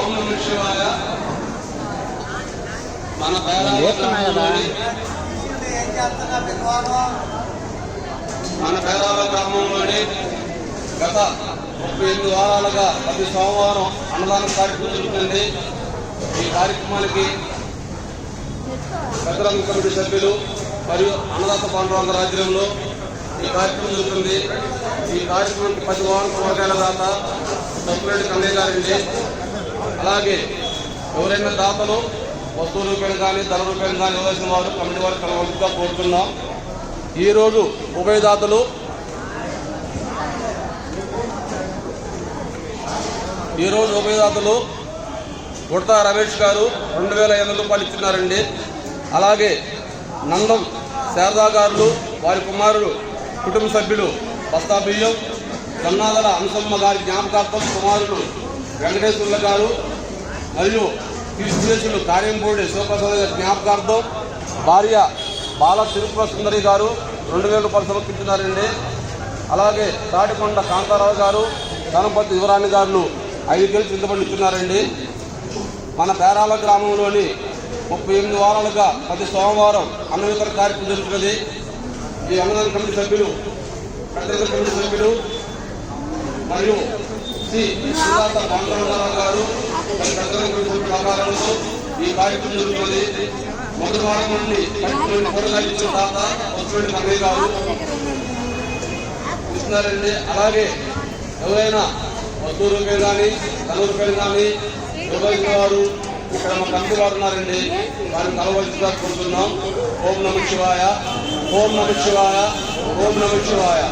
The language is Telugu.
ఓం నమః శివాయ. మన పేరాల గ్రామంలోని గత 38 వారాలుగా ప్రతి సోమవారం అన్నదానం కార్యక్రమం జరుగుతుంది. ఈ కార్యక్రమానికి పెద్దరంగ కమిటీ సభ్యులు మరియు అన్నదాత పాండురంగ రాజ్యంలో ఈ కార్యక్రమం జరుగుతుంది. ఈ కార్యక్రమానికి 10 వారాల కూరగాయల దాత సొంతరెడ్డి కన్నయ్య గారండి. అలాగే ఎవరైనా దాతలు వస్తువు రూపాయలు కానీ ధన రూపాయలు కానీ ఇవ్వాల్సిన వారు కమిటీ వారు కలవలుగా కోరుతున్నాం. ఈరోజు ఉభయదాతలు ఉడతా రమేష్ గారు 2,500 రూపాయలు ఇచ్చినారండి. అలాగే నందం శారదా గారు వారి కుమారుడు కుటుంబ సభ్యులు బస్తా బియ్యం, కన్నాదల అంశమ్మ గారి జ్ఞాపకార్థం కుమారుడు వెంకటేశ్వర్ల గారు మరియు కీర్తిశేషులు కార్యంపూడి శివప్రసాద్ గారి జ్ఞాపకార్థం భార్య బాల తిరుపతి సుందరి గారు 2,000 రూపాయలు సమర్పించినారండి. అలాగే తాటికొండ కాంతారావు గారు, గణపతి యువరాణి గారు 5 కేజీలు చింతపండు ఇస్తున్నారండి. మన పేరాల గ్రామంలోని 38 వారాలుగా ప్రతి సోమవారం అన్న వితరణ కార్యక్రమం జరుగుతున్నది. ఈ అన్నదాన కమిటీ సభ్యులు, పెద్దల కమిటీ సభ్యులు మరియు శ్రీ పాండురంగారావు గారు మరియు పెద్దల కమిటీ సభ్యుల ఆధారంలో ఈ కార్యక్రమం జరుగుతుంది. మొదటి వారం నుండి కూరగాయలు ఇచ్చిన తాత వస్తువుడి కన్నయ్య గారు ఇస్తున్నారండి. అలాగే ఎవరైనా వస్తువు రూపాయలు కానీ ధన రూపాయలు కానీ ఇవ్వాల్సిన వారు ఇక్కడ మా కమిటీ వారు ఉన్నారండి. వారిని కలవలసిగా కోరుతున్నాం. ఓం నమః శివాయ, ఓం నమః శివాయ, ఓం నమః శివాయ.